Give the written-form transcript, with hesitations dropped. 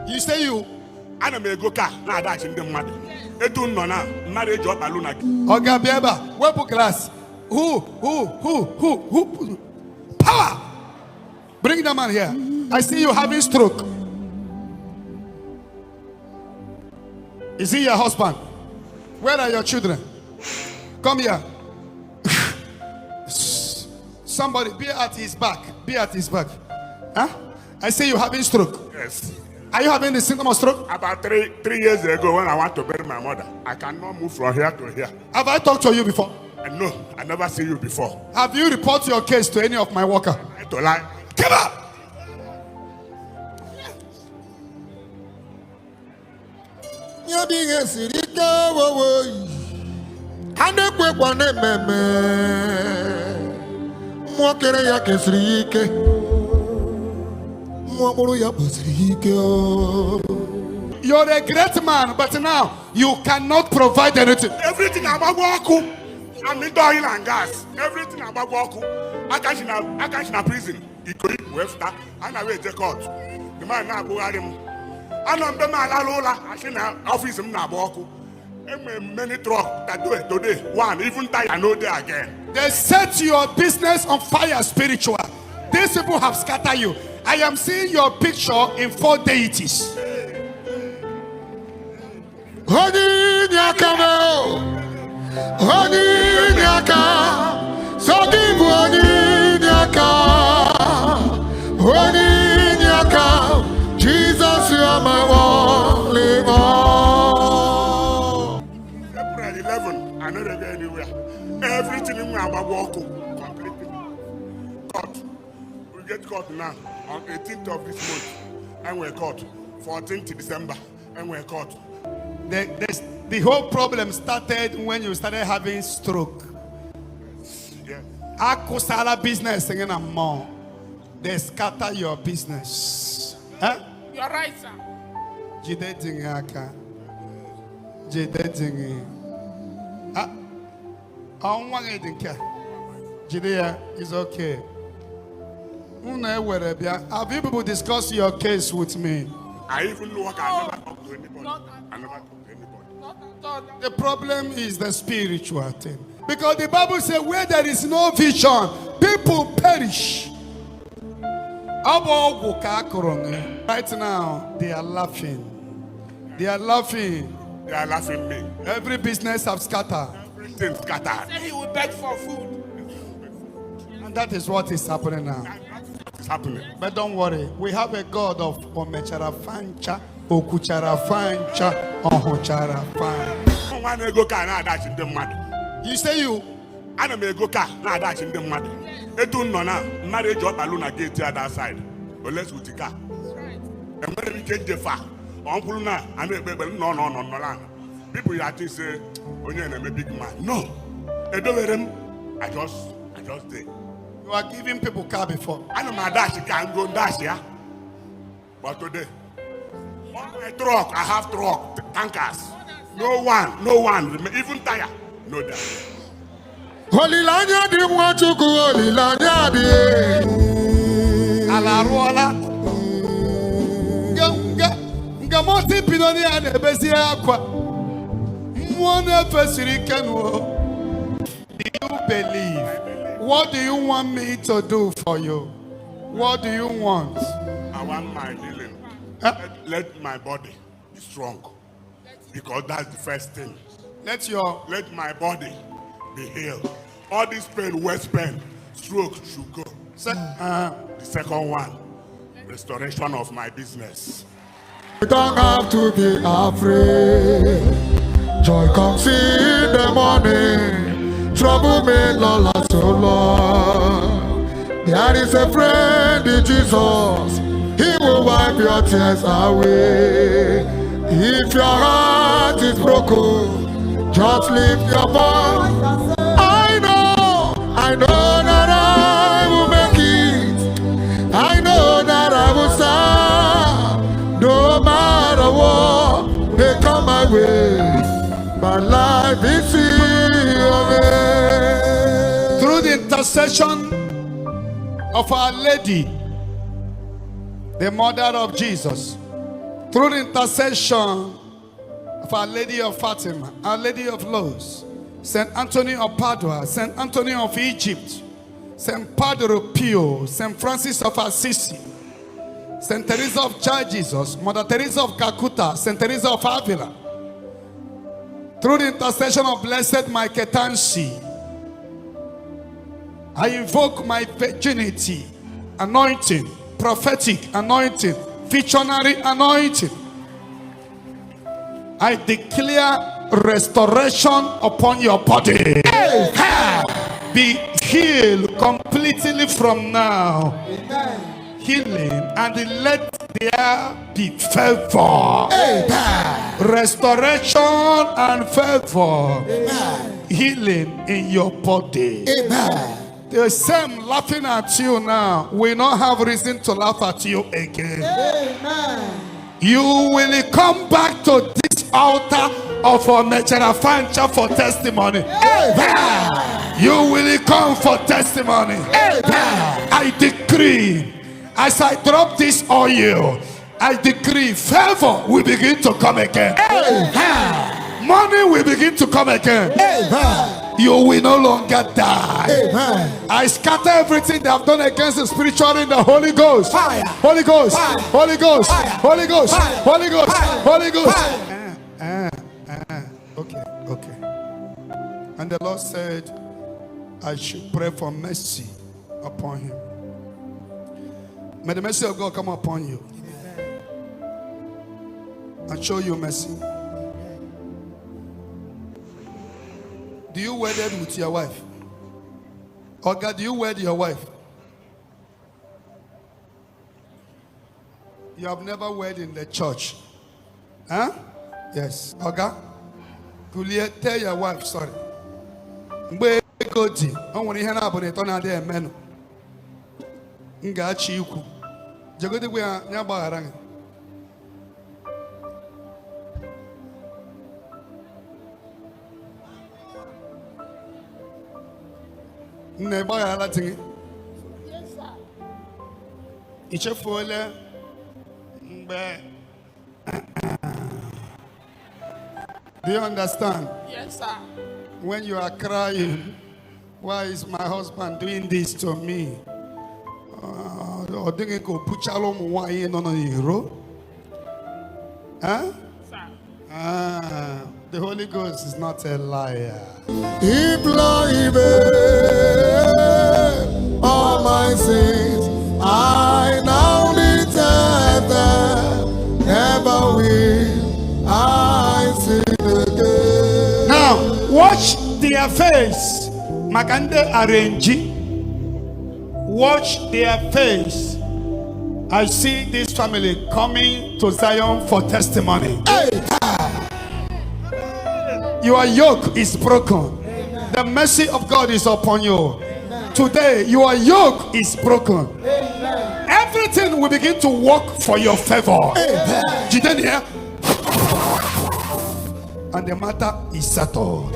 You say you. Oga Biaba, weapon class. Who? Power! Bring the man here. I see you having stroke. Is he your husband? Where are your children? Come here. Somebody be at his back. Be at his back. Huh? I see you having stroke. Yes. Are you having the symptom of stroke? About three years ago, when I want to bury my mother, I cannot move from here to here. Have I talked to you before? No, I never see you before. Have you reported your case to any of my workers? I to lie. Come up! You're being a sirika, and a quick one, Mokere Yakesrike, Mokuru Yapusrike. You're a great man, but now you cannot provide anything. Everything about Waku, I'm in oil and gas. Everything about Waku. I catch in a prison. He go in Webster, and I wait the court. The man now go at him. I know the man Alola, I see now office him now Waku. Many truck that do it today. One, even die, I know there again. They set your business on fire spiritual. These people have scattered you. I am seeing your picture in 4 deities. Honey, Nyaka, Honey, Nyaka, so give Honey, Nyaka, Honey, Nyaka, Jesus, you are my only one. April 11, I never go anywhere. Everything in my walk completely. Court. We get caught now on 18th of this month, and we're caught. 14th December, and we're caught. The whole problem started when you started having stroke. Yeah. Akusala business singing a more. They scatter your business. Huh? You're right, sir. Jide aka. Jide ah. Jide is okay. Have you people discussed your case with me? I even know I never talk to anybody. I never talk to anybody. The problem is the spiritual thing. Because the Bible says where there is no vision, people perish. Right now, they are laughing. They are laughing. They are laughing me. Every business have scattered. Everything scattered. He will beg for food. And that is what is happening now. It's happening. But don't worry, we have a God of Omechara Fancha, Okuchara Fancha, Ohochara Fancha. You say you? I don't make go car, not that in the mud. It don't know now. Marriage up alone against the other side. But let's with the car. And when we change the far, Uncle now, and no. People are to say, when you're a big man. No. I don't let them. I just did. You are giving people car before. I know my dash can't go dash, yeah. But today, on my truck, I have truck, tankers. No one, even tire, no doubt. Holy Lanya di Wachuku, Holy Lanya di Alaruola. Gamoti Pinoni and Ebesia Aqua. One Do you believe? What do you want me to do for you? What do you want? I want my healing. Let my body be strong. Because that's the first thing. Let my body be healed. All this pain, waist pain, stroke should go. The second one, restoration of my business. You don't have to be afraid. Joy comes in the morning. Trouble may last so long. There is a friend in Jesus. He will wipe your tears away. If your heart is broken, just lift your voice. I know that I will make it. I know that I will stand. No matter what may come my way, my life is sealed. Through the intercession of Our Lady, the mother of Jesus, through the intercession of Our Lady of Fatima, Our Lady of Lourdes, Saint Anthony of Padua, Saint Anthony of Egypt, Saint Padre Pio, Saint Francis of Assisi, Saint Teresa of Child Jesus, Mother Teresa of Calcutta, Saint Teresa of Avila, through the intercession of Blessed Michael Tansi, I invoke my virginity, anointing, prophetic anointing, visionary anointing. I declare restoration upon your body. Be healed completely from now. Healing, and let there be favor. Restoration and favor. Healing in your body. The same laughing at you now will not have reason to laugh at you again. You will come back to this altar of Mecharafancha for testimony. You will come for testimony. I decree, as I drop this oil, I decree favor will begin to come again. Money will begin to come again. You will no longer die. I scatter everything they have done against the spiritual in the Holy Ghost. Holy Ghost. Holy Ghost. Holy Ghost. Holy Ghost. Holy Ghost. Okay. And the Lord said, I should pray for mercy upon him. May the mercy of God come upon you and show you mercy. Do you wedded with your wife? Or God, do you wed your wife? You have never wed in the church. Huh? Yes. Okay? Could you tell your wife, sorry? I want to hear about it on a day, man. Ngachi yuku. Jagodi we are nyaba. Never allowing Yes, sir. each of all. Do you understand? Yes, sir. When you are crying, why is my husband doing this to me? Or doing it go put shalom why no hero? Huh? Sir. The Holy Ghost is not a liar. All my sins, I now detest them. Never will I sin again. Now, watch their face. Makande arrange. Watch their face. I see this family coming to Zion for testimony. Your yoke is broken. The mercy of God is upon you. Today, your yoke is broken. Everything will begin to work for your favor. And the matter is settled.